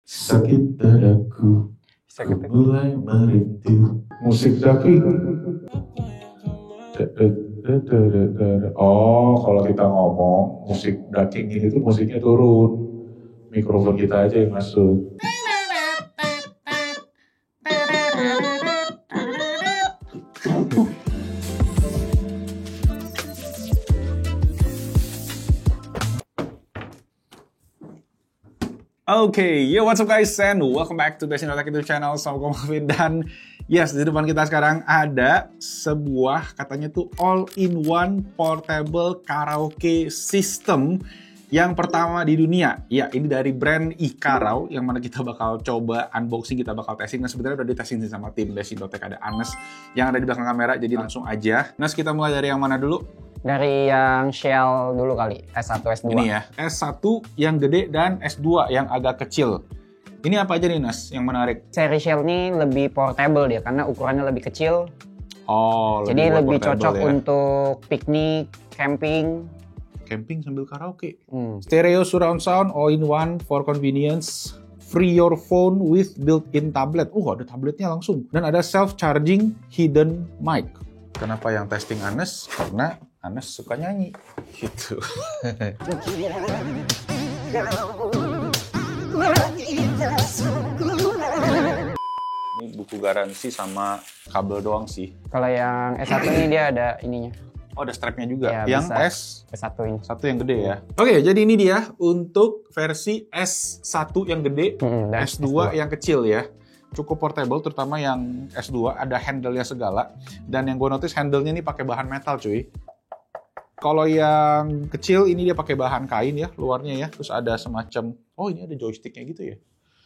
Sakit dadaku, ku mulai merindu. Musik daki. Oh, kalau kita ngomong musik ducking ini tuh musiknya turun, mikrofon kita aja yang masuk. Oke, yo what's up guys and welcome back to Best in Otak YouTube channel sama gue Marvin. Dan yes, di depan kita sekarang ada sebuah katanya tuh all-in-one portable karaoke system yang pertama di dunia. Ya, ini dari brand Ikarao yang mana kita bakal coba unboxing, kita bakal testing. Nah, sebenarnya udah di-testing sama tim Best in Otak, ada Anes yang ada di belakang kamera, jadi langsung aja. Nah, kita mulai dari yang mana dulu? Dari yang Shell dulu kali, S1, S2. Ini ya, S1 yang gede dan S2 yang agak kecil. Ini apa aja nih Nas yang menarik? Seri Shell ini lebih portable dia, karena ukurannya lebih kecil. Oh, jadi lebih portable cocok ya. Untuk piknik, camping. Camping sambil karaoke. Stereo surround sound all-in-one for convenience. Free your phone with built-in tablet. Ada tabletnya langsung. Dan ada self-charging hidden mic. Kenapa yang testing Anes? Karena Anes suka nyanyi, gitu. Ini buku garansi sama kabel doang sih. Kalau yang S1 ini dia ada ininya. Oh, ada strapnya juga. Ya, Yang S1 ini. satu yang gede ya. Oke, jadi ini dia untuk versi S1 yang gede, dan S2 yang kecil ya. Cukup portable, terutama yang S2 ada handle-nya segala. Dan yang gue notice handle-nya ini pakai bahan metal cuy. Kalau yang kecil ini dia pakai bahan kain ya, luarnya ya. Terus ada semacam, ini ada joysticknya gitu ya.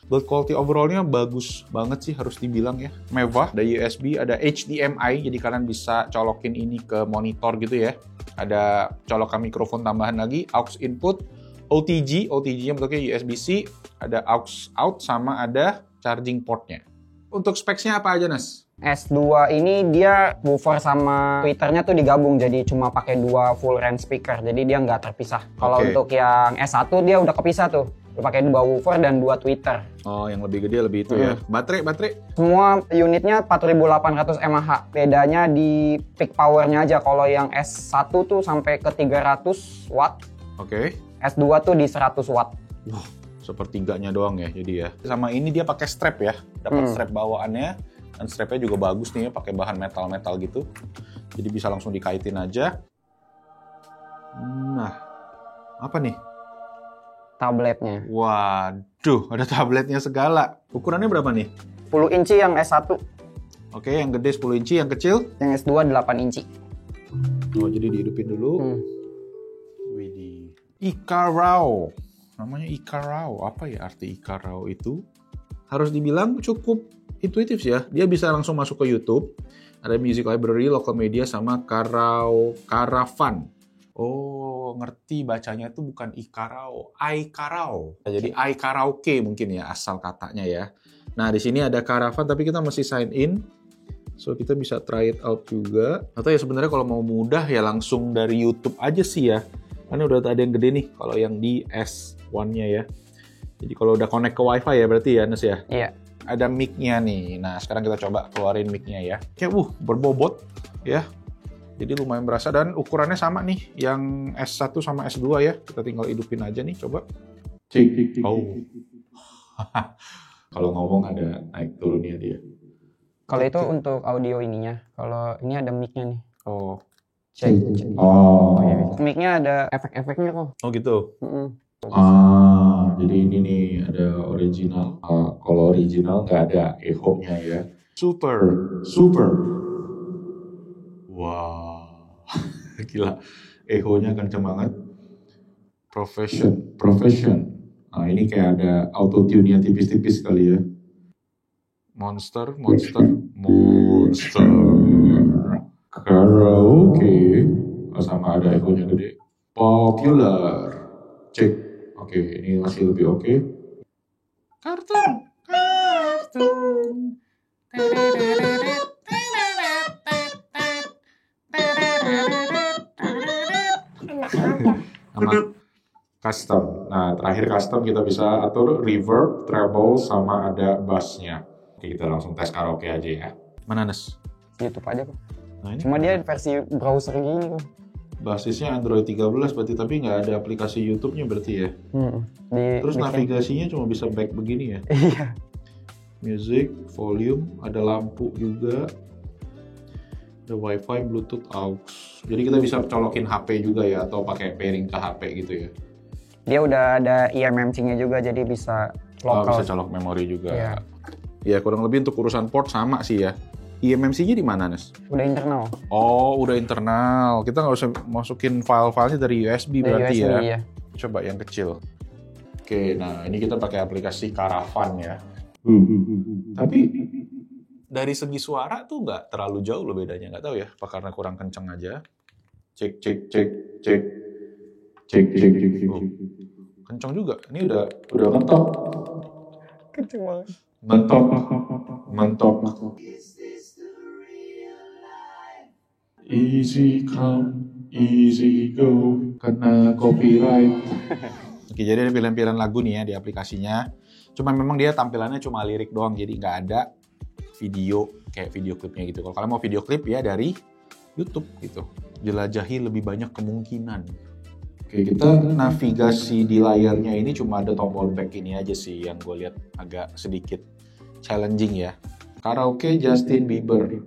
Build quality overall-nya bagus banget sih, harus dibilang ya. Mewah, ada USB, ada HDMI, jadi kalian bisa colokin ini ke monitor gitu ya. Ada colokan mikrofon tambahan lagi, aux input, OTG-nya bentuknya USB-C, ada aux out, sama ada charging portnya. Untuk specs-nya apa aja, Nas? S2 ini dia woofer sama tweeternya tuh digabung, jadi cuma pakai 2 full range speaker, jadi dia nggak terpisah. Kalau untuk yang S1 dia udah kepisah tuh, dia pakai 2 woofer dan 2 tweeter. Oh, yang lebih gede lebih itu ya. Baterai? Semua unitnya 4800 mAh. Bedanya di peak powernya aja. Kalau yang S1 tuh sampai ke 300 watt. Oke. S2 tuh di 100 watt. Wah, sepertiganya doang ya jadi ya. Sama ini dia pakai strap ya. Dapat strap bawaannya. Dan strapnya juga bagus nih ya, pakai bahan metal-metal gitu. Jadi bisa langsung dikaitin aja. Nah, apa nih? Tabletnya. Waduh, ada tabletnya segala. Ukurannya berapa nih? 10 inci yang S1. Oke, yang gede 10 inci, yang kecil? Yang S2 8 inci. Oh, jadi dihidupin dulu. Widih. Ikarao. Namanya Ikarao. Apa ya arti Ikarao itu? Harus dibilang cukup intuitif sih ya. Dia bisa langsung masuk ke YouTube. Ada music library, local media, sama Caravan. Oh, ngerti bacanya tuh bukan Ikarao, iKarao. Jadi iKaraoke mungkin ya asal katanya ya. Nah, di sini ada Caravan tapi kita masih sign in. So kita bisa try it out juga. Atau ya sebenarnya kalau mau mudah ya langsung dari YouTube aja sih ya. Karena udah ada yang gede nih kalau yang di S1-nya ya. Jadi kalau udah connect ke WiFi ya berarti ya, Nes ya? Iya. Ada mic-nya nih. Nah, sekarang kita coba keluarin mic-nya ya. Kayak berbobot ya. Jadi lumayan berasa dan ukurannya sama nih yang S1 sama S2 ya. Kita tinggal hidupin aja nih, coba. Cik. Oh. Kalau ngomong ada naik turunnya dia. Kalau itu untuk audio ininya. Kalau ini ada mic-nya nih. Oh. Cek. Oh. Mic-nya ada efek-efeknya kok. Oh gitu. Jadi ini nih ada original. Kalau original nggak ada echo-nya ya. Super. Wow. Gila. Echo-nya kenceng banget. Profession. Nah, ini kayak ada auto tune-nya tipis-tipis kali ya. Monster. Karaoke. Sama ada echo-nya gede. Popular. Cek. Oke, ini masih lebih oke. Kartun. Custom. Nah, terakhir custom kita bisa atur reverb, treble, sama ada bass-nya. Oke, kita langsung tes karaoke aja ya. Mana Nes? YouTube aja kok. Nah, ini Cuma dia versi browser gini kok. basisnya Android 13 berarti, tapi nggak ada aplikasi YouTube-nya berarti ya. Terus navigasinya cuma bisa back begini ya. Iya. Music, volume, ada lampu juga. Ada wifi, bluetooth, aux. Jadi kita bisa colokin HP juga ya, atau pakai pairing ke HP gitu ya. Dia udah ada eMMC-nya juga, jadi bisa lokal. Bisa colok memori juga. Iya. Ya kurang lebih untuk urusan port sama sih ya. eMMC-nya di mana, Nes? Udah internal. Oh, udah internal. Kita nggak usah masukin file-filenya dari USB berarti USB, ya. iya. Coba yang kecil. Oke, nah ini kita pakai aplikasi Caravan ya. Tapi dari segi suara tuh nggak terlalu jauh loh bedanya. Nggak tahu ya, apa karena kurang kenceng aja. Cek, cek, cek, cek. Cek, cek, cek, cek. Oh, kenceng juga. Ini udah mentok. Kenceng banget. Mentok. Easy come, easy go, kena copyright. Oke, jadi ada pilihan-pilihan lagu nih ya di aplikasinya. Cuma memang dia tampilannya cuma lirik doang, jadi nggak ada video kayak video klipnya gitu. Kalau kalian mau video klip ya dari YouTube gitu. Jelajahi lebih banyak kemungkinan. Oke, kita navigasi di layarnya ini cuma ada tombol back ini aja sih yang gue lihat agak sedikit challenging ya. Karaoke Justin Bieber.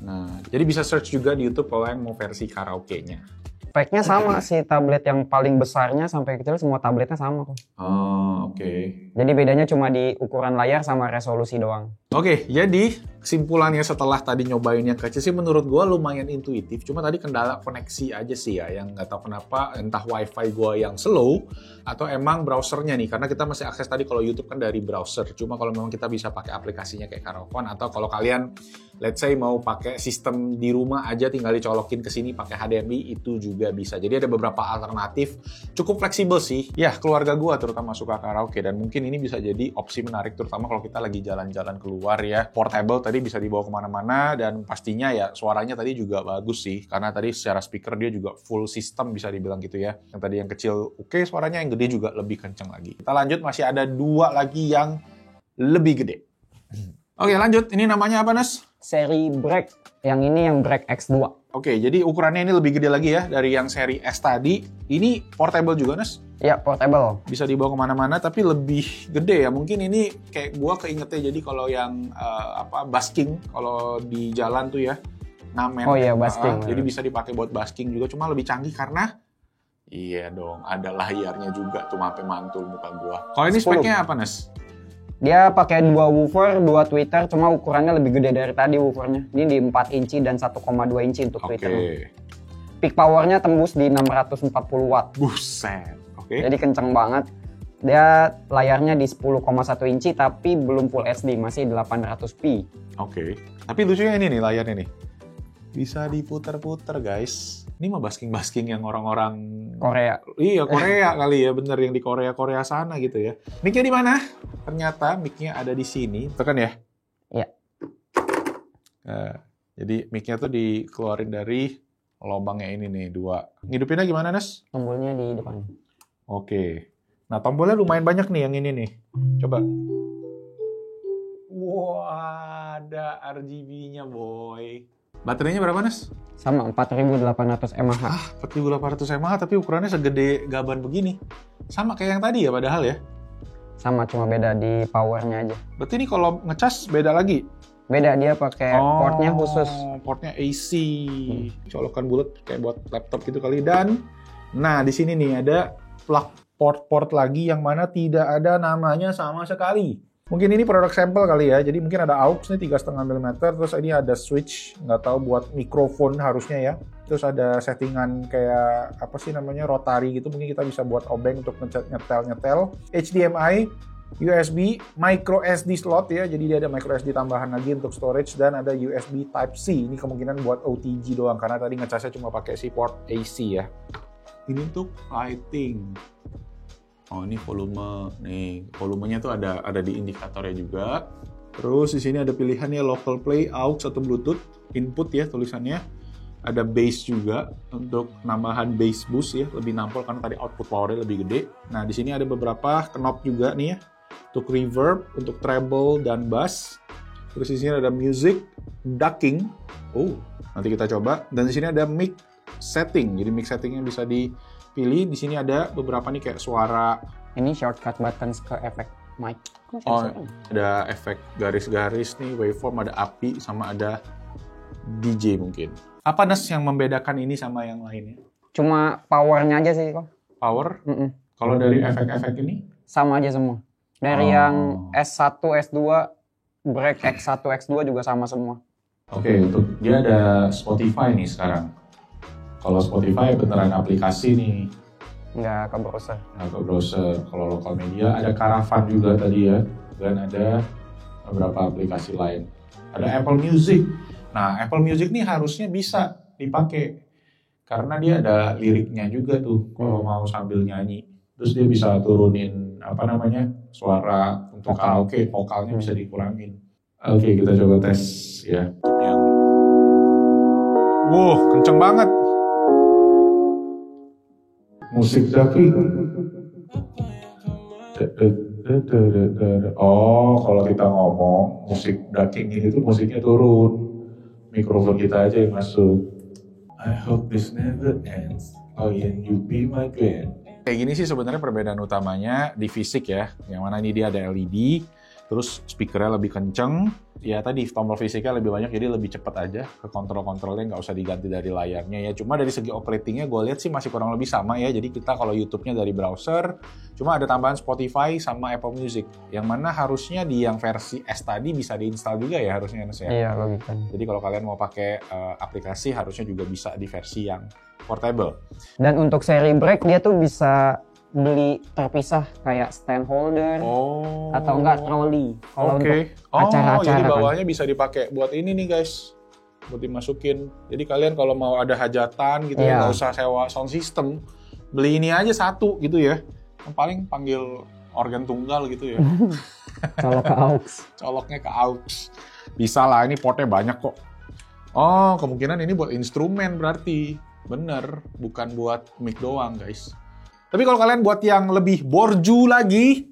Nah, jadi bisa search juga di YouTube kalau yang mau versi karaoke-nya. Speknya sama sih, tablet yang paling besarnya sampai kecil semua tabletnya sama kok. Oh, oke. Jadi bedanya cuma di ukuran layar sama resolusi doang. Oke, jadi kesimpulannya setelah tadi nyobain yang kecil sih menurut gue lumayan intuitif. Cuma tadi kendala koneksi aja sih ya, yang nggak tahu kenapa entah wifi gue yang slow atau emang browsernya nih. Karena kita masih akses tadi kalau YouTube kan dari browser. Cuma kalau memang kita bisa pakai aplikasinya kayak Caravan atau kalau kalian let's say mau pakai sistem di rumah aja tinggal dicolokin ke sini pakai HDMI itu juga bisa. Jadi ada beberapa alternatif cukup fleksibel sih. Ya, keluarga gue terutama suka karaoke dan mungkin ini bisa jadi opsi menarik terutama kalau kita lagi jalan-jalan keluar ya. Portable tadi bisa dibawa kemana-mana dan pastinya ya suaranya tadi juga bagus sih karena tadi secara speaker dia juga full system bisa dibilang gitu ya. Yang tadi yang kecil oke suaranya, yang gede juga lebih kenceng lagi. Kita lanjut, masih ada dua lagi yang lebih gede. Oke, lanjut. Ini namanya apa, Nes? Seri Break. Yang ini yang Break X2. Oke, jadi ukurannya ini lebih gede lagi ya dari yang seri S tadi. Ini portable juga, Nes? Iya, portable. Bisa dibawa kemana-mana, tapi lebih gede ya. Mungkin ini kayak gua keingetnya jadi kalau yang busking, kalau di jalan tuh ya, ngamen. Oh iya, busking. Jadi bisa dipakai buat busking juga, cuma lebih canggih karena iya dong, ada layarnya juga tuh sampai mantul muka gua. Kalau ini speknya apa, Nes? Dia pakai 2 woofer, 2 tweeter, cuma ukurannya lebih gede dari tadi woofernya. Ini di 4 inci dan 1,2 inci untuk tweeternya. Peak powernya tembus di 640 watt. Buset. Oke. Jadi kenceng banget. Dia layarnya di 10,1 inci tapi belum full HD, masih 800p. Oke. Tapi lucunya ini nih layarnya nih. Bisa diputer-puter, guys. Ini mah basking-basking yang orang-orang Korea. Iya, Korea kali ya, bener yang di Korea sana gitu ya. Mic-nya di mana? Ternyata mic-nya ada di sini. Tekan ya? Iya. Nah, jadi mic-nya tuh dikeluarin dari lubangnya ini nih, 2. Ngidupinnya gimana, Nes? Tombolnya di depan. Oke. Nah, tombolnya lumayan banyak nih yang ini nih. Coba. Wah, ada RGB-nya, boy. Baterainya berapa, Nes? Sama 4800 mAh. 4800 mAh tapi ukurannya segede gaban begini. Sama kayak yang tadi ya padahal ya? Sama, cuma beda di powernya aja. Berarti ini kalau ngecas beda lagi? Beda, dia pakai portnya khusus. Portnya AC. Colokan bulat kayak buat laptop gitu kali. Dan, nah di sini nih ada plug port lagi yang mana tidak ada namanya sama sekali. Mungkin ini produk sampel kali ya, jadi mungkin ada aux nih 3,5 mm, terus ini ada switch, nggak tahu buat mikrofon harusnya ya. Terus ada settingan kayak apa sih namanya, rotary gitu, mungkin kita bisa buat obeng untuk nyetel. HDMI, USB, micro SD slot ya, jadi dia ada micro SD tambahan lagi untuk storage, dan ada USB Type-C, ini kemungkinan buat OTG doang, karena tadi ngecasnya cuma pakai si port AC ya. Ini untuk lighting. Oh, ini volume nih, volumenya tuh ada di indikatornya juga. Terus di sini ada pilihannya local play, aux atau bluetooth, input ya tulisannya. Ada bass juga untuk nambahan bass boost ya, lebih nampol karena tadi output powernya lebih gede. Nah, di sini ada beberapa knob juga nih ya, untuk reverb, untuk treble dan bass. Terus di sini ada music, ducking. Oh, nanti kita coba. Dan di sini ada mic setting. Jadi mic settingnya bisa dipilih. Di sini ada beberapa nih kayak suara. Ini shortcut buttons ke efek mic. Oh, ada efek garis-garis nih, waveform, ada api, sama ada DJ mungkin. Apa Nes yang membedakan ini sama yang lainnya? Cuma powernya aja sih kok. Power? Kalau dari efek-efek ini? Sama aja semua. Dari yang S1, S2, break X1, X2 juga sama semua. Oke, untuk dia ada Spotify nih sekarang. Kalau Spotify beneran aplikasi nih. Nggak ke browser. Nggak ke browser. Kalau lokal media ada Caravan juga tadi ya. Dan ada beberapa aplikasi lain. Ada Apple Music. Nah, Apple Music nih harusnya bisa dipakai. Karena dia ada liriknya juga tuh kalau mau sambil nyanyi. Terus dia bisa turunin suara untuk karaoke, vokalnya bisa dikurangin. Oke, kita coba tes ya. Yang kenceng banget. Musik tapi kalau kita ngomong musik ducking ini tuh musiknya turun. Mikrofon kita aja yang masuk. I hope this never ends. Oh yeah, you be my friend. Kayak gini sih sebenarnya perbedaan utamanya di fisik ya. Yang mana ini dia ada LED, terus speakernya lebih kenceng. Ya tadi tombol fisiknya lebih banyak, jadi lebih cepat aja ke kontrol-kontrolnya, nggak usah diganti dari layarnya ya. Cuma dari segi operatingnya gue lihat sih masih kurang lebih sama ya. Jadi kita kalau YouTube-nya dari browser, cuma ada tambahan Spotify sama Apple Music. Yang mana harusnya di yang versi S tadi bisa diinstal juga ya harusnya Nes ya. Iya, logikanya. Jadi kalau kalian mau pakai aplikasi harusnya juga bisa di versi yang portable. Dan untuk seri break dia tuh bisa beli terpisah kayak stand holder atau enggak trolley kalau untuk acara-acara. Jadi bawahnya bisa dipakai buat ini nih guys, buat dimasukin. Jadi kalian kalau mau ada hajatan gitu ya nggak usah sewa sound system, beli ini aja satu gitu ya. Yang paling panggil organ tunggal gitu ya. Colok ke aux. Coloknya ke aux. Bisa lah, ini portnya banyak kok. Oh, kemungkinan ini buat instrumen berarti. Bener, bukan buat mic doang guys. Tapi kalau kalian buat yang lebih borju lagi,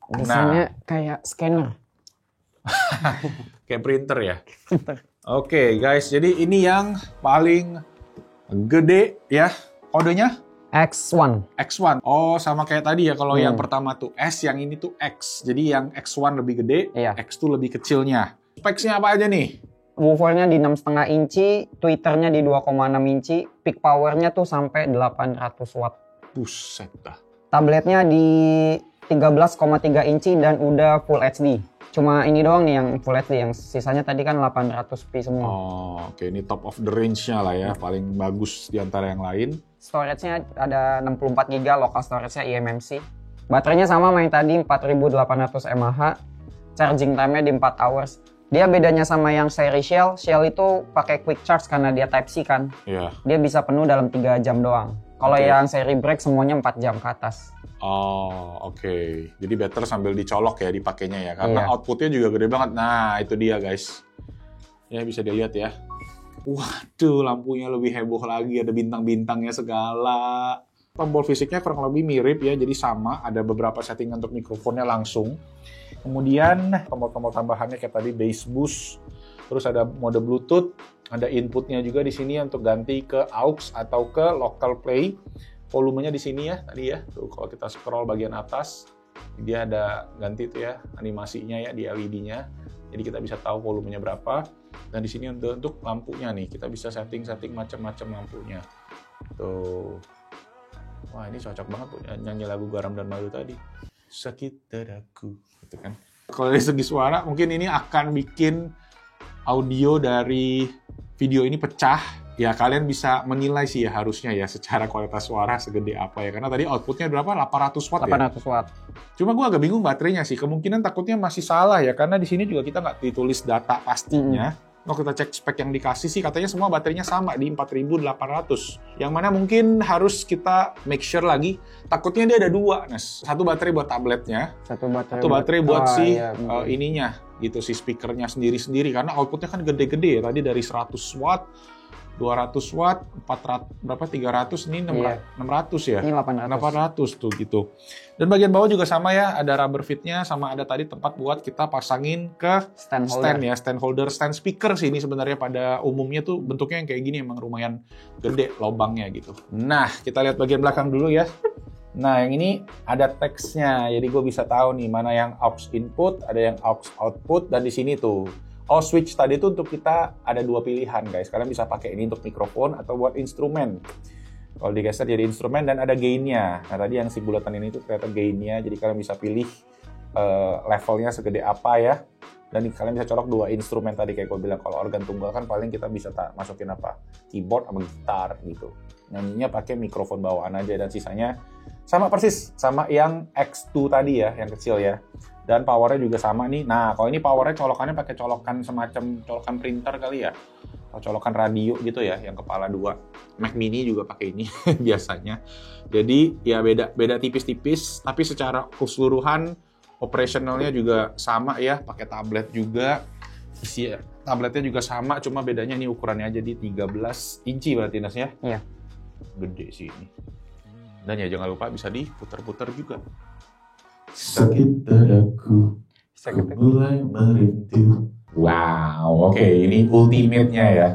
rasanya kayak scanner. Kayak printer ya? Oke guys, jadi ini yang paling gede ya. Kodenya? X1. X1. Oh, sama kayak tadi ya, kalau yang pertama tuh S, yang ini tuh X. Jadi yang X1 lebih gede, X tuh lebih kecilnya. Specs-nya apa aja nih? Woofernya di 6,5 inci, tweeternya di 2,6 inci, peak powernya tuh sampai 800 watt. Buset dah. Tabletnya di 13,3 inci dan udah Full HD. Cuma ini doang nih yang Full HD, yang sisanya tadi kan 800p semua. Oh, oke. Ini top of the range-nya lah ya, paling bagus di antara yang lain. Storage-nya ada 64GB, local storage-nya eMMC. Baterainya sama main tadi 4800 mAh. Charging time-nya di 4 hours. Dia bedanya sama yang seri Shell itu pakai quick charge karena dia Type-C kan. Iya. Dia bisa penuh dalam 3 jam doang. Kalau yang seri break semuanya 4 jam ke atas. Oh, oke. Jadi better sambil dicolok ya dipakainya ya. Karena outputnya juga gede banget. Nah, itu dia guys. Ya, bisa dilihat ya. Waduh, lampunya lebih heboh lagi. Ada bintang-bintangnya segala. Tombol fisiknya kurang lebih mirip ya. Jadi sama. Ada beberapa setting untuk mikrofonnya langsung. Kemudian tombol-tombol tambahannya kayak tadi bass boost. Terus ada mode Bluetooth. Ada inputnya juga di sini untuk ganti ke aux atau ke local play. Volumenya di sini ya tadi ya. Tuh kalau kita scroll bagian atas, dia ada ganti tuh ya animasinya ya di LED-nya. Jadi kita bisa tahu volumenya berapa. Dan di sini untuk lampunya nih, kita bisa setting macam-macam lampunya. Tuh. Wah, ini cocok banget tuh nyanyi lagu Garam dan Madu tadi. Sakit dadaku, gitu kan. Kalau dari segi suara, mungkin ini akan bikin audio dari video ini pecah. Ya kalian bisa menilai sih ya harusnya ya secara kualitas suara segede apa ya. Karena tadi outputnya berapa? 800 watt 800 ya? 800 watt. Cuma gue agak bingung baterainya sih. Kemungkinan takutnya masih salah ya. Karena di sini juga kita nggak ditulis data pastinya. Kalau kita cek spek yang dikasih sih katanya semua baterainya sama di 4800. Yang mana mungkin harus kita make sure lagi. Takutnya dia ada dua, Nes. Satu baterai buat tabletnya. Satu baterai buat ininya gitu, si speakernya sendiri-sendiri. Karena outputnya kan gede-gede ya. Tadi dari 100 watt 200 watt, 400, berapa 300, ini 600 ya? Ini 800 tuh gitu. Dan bagian bawah juga sama ya, ada rubber feet-nya, sama ada tadi tempat buat kita pasangin ke stand holder, stand speaker sih ini sebenarnya pada umumnya tuh bentuknya yang kayak gini, emang lumayan gede lubangnya gitu. Nah, kita lihat bagian belakang dulu ya. Nah, yang ini ada teksnya, jadi gue bisa tahu nih mana yang aux input, ada yang aux output, dan di sini tuh switch tadi itu untuk kita ada 2 pilihan guys. Kalian bisa pakai ini untuk mikrofon atau buat instrumen. Kalau digeser jadi instrumen dan ada gain-nya. Nah tadi yang si bulatan ini tuh ternyata gain-nya. Jadi kalian bisa pilih levelnya segede apa ya. Dan kalian bisa colok 2 instrumen tadi kayak gue bilang. Kalau organ tunggal kan paling kita bisa masukin apa? Keyboard sama gitar gitu. Nyanyinya pakai mikrofon bawaan aja dan sisanya sama persis sama yang X2 tadi ya, yang kecil ya. Dan powernya juga sama nih. Nah, kalau ini powernya colokannya pakai colokan semacam colokan printer kali ya. Atau colokan radio gitu ya, yang kepala 2. Mac Mini juga pakai ini biasanya. Jadi ya beda tipis-tipis, tapi secara keseluruhan operationalnya juga sama ya, pakai tablet juga. Isi tabletnya juga sama, cuma bedanya ini ukurannya aja di 13 inci berarti Nas ya. Iya. Gede sih ini. Dan ya jangan lupa bisa diputar-putar juga. Sakit dadaku, mulai merindu. Wow, oke, ini ultimate-nya ya.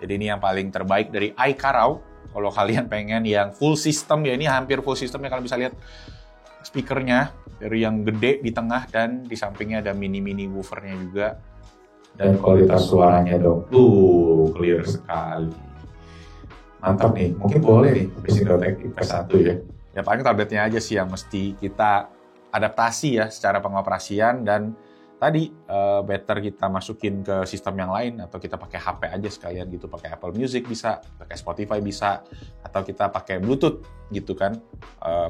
Jadi ini yang paling terbaik dari iCarao. Kalau kalian pengen yang full system ya, ini hampir full system ya. Kalian bisa lihat speakernya dari yang gede di tengah dan di sampingnya ada mini woofernya juga. Dan kualitas suaranya dong, Clear sekali. mantap nih. Mungkin boleh nih, Basic Audio P1 ya. Ya paling tabletnya aja sih yang mesti kita adaptasi ya secara pengoperasian, dan tadi better kita masukin ke sistem yang lain atau kita pakai HP aja sekalian gitu, pakai Apple Music bisa, pakai Spotify bisa, atau kita pakai Bluetooth gitu kan,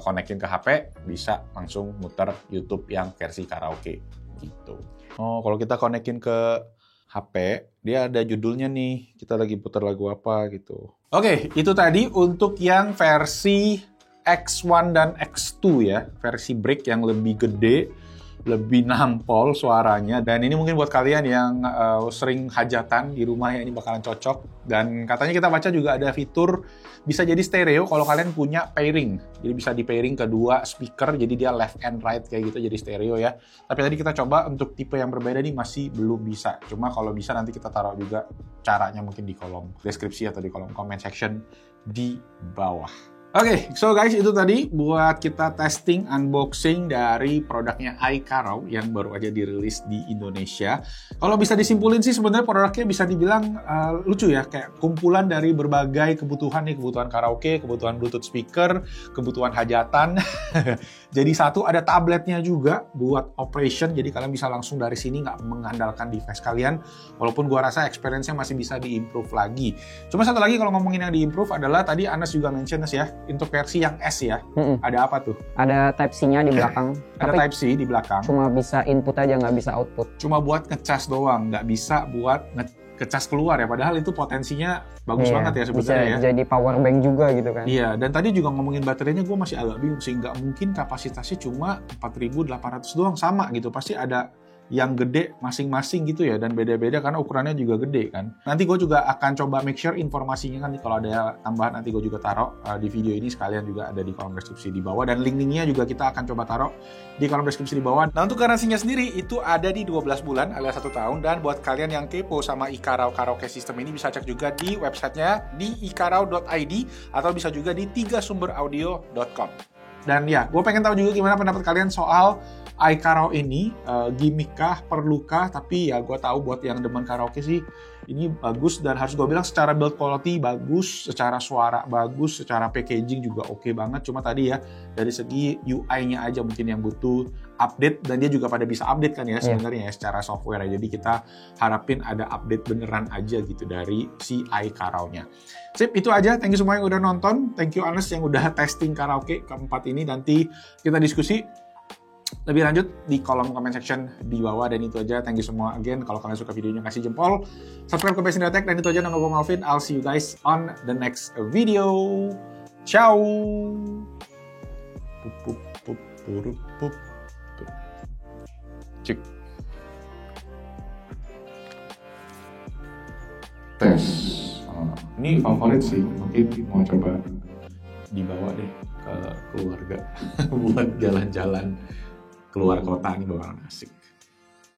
konekin ke HP bisa langsung muter YouTube yang versi karaoke gitu. Oh, kalau kita konekin ke HP, dia ada judulnya nih, kita lagi putar lagu apa gitu. Oke, itu tadi untuk yang versi X1 dan X2 ya, versi break yang lebih gede, lebih nampol suaranya. Dan ini mungkin buat kalian yang sering hajatan di rumah ya, ini bakalan cocok. Dan katanya kita baca juga ada fitur bisa jadi stereo kalau kalian punya pairing. Jadi bisa di pairing kedua speaker, jadi dia left and right kayak gitu, jadi stereo ya. Tapi tadi kita coba untuk tipe yang berbeda nih masih belum bisa. Cuma kalau bisa nanti kita taruh juga caranya mungkin di kolom deskripsi atau di kolom comment section di bawah. Oke, so guys, itu tadi buat kita testing, unboxing dari produknya iCarao yang baru aja dirilis di Indonesia. Kalau bisa disimpulin sih sebenarnya produknya bisa dibilang lucu ya, kayak kumpulan dari berbagai kebutuhan nih, kebutuhan karaoke, kebutuhan Bluetooth speaker, kebutuhan hajatan. Jadi satu, ada tabletnya juga buat operation, jadi kalian bisa langsung dari sini nggak mengandalkan device kalian, walaupun gua rasa experience-nya masih bisa di-improve lagi. Cuma satu lagi kalau ngomongin yang di-improve adalah tadi Anas juga mention ya, untuk versi yang S ya, ada apa tuh? Ada Type-C-nya di belakang. Ada Type-C di belakang. Cuma bisa input aja, nggak bisa output. Cuma buat ngecas doang, nggak bisa buat ngecas keluar ya. Padahal itu potensinya bagus banget ya sebenarnya ya. Bisa jadi power bank juga gitu kan. Iya, dan tadi juga ngomongin baterainya gue masih agak bingung sih. Nggak mungkin kapasitasnya cuma 4.800 doang, sama gitu. Pasti ada yang gede masing-masing gitu ya, dan beda-beda karena ukurannya juga gede kan. Nanti gue juga akan coba make sure informasinya kan, kalau ada tambahan nanti gue juga taruh di video ini, sekalian juga ada di kolom deskripsi di bawah, dan link-linknya juga kita akan coba taruh di kolom deskripsi di bawah. Nah untuk garansinya sendiri itu ada di 12 bulan alias 1 tahun, dan buat kalian yang kepo sama iCarao Karaoke System ini bisa cek juga di websitenya di icarao.id atau bisa juga di 3sumberaudio.com. Dan ya, gue pengen tahu juga gimana pendapat kalian soal iCarao ini, gimmick kah, perlukah, tapi ya gue tahu buat yang demen karaoke sih ini bagus, dan harus gue bilang secara build quality bagus, secara suara bagus, secara packaging juga oke banget. Cuma tadi ya dari segi UI-nya aja mungkin yang butuh update, dan dia juga pada bisa update kan ya sebenarnya ya secara software ya. Jadi kita harapin ada update beneran aja gitu dari si iCarao-nya. Sip, itu aja. Thank you semua yang udah nonton. Thank you Anas yang udah testing karaoke keempat ini. Nanti kita diskusi lebih lanjut di kolom comment section di bawah, dan itu aja. Thank you semua again. Kalau kalian suka videonya kasih jempol, subscribe ke Basic Audio Tech, dan itu aja. Nama gue Malvin. I'll see you guys on the next video. Ciao. Cek. Tes. Ini favorit sih, mungkin mau coba dibawa deh ke keluarga buat jalan-jalan keluar kota nih, bakal asik.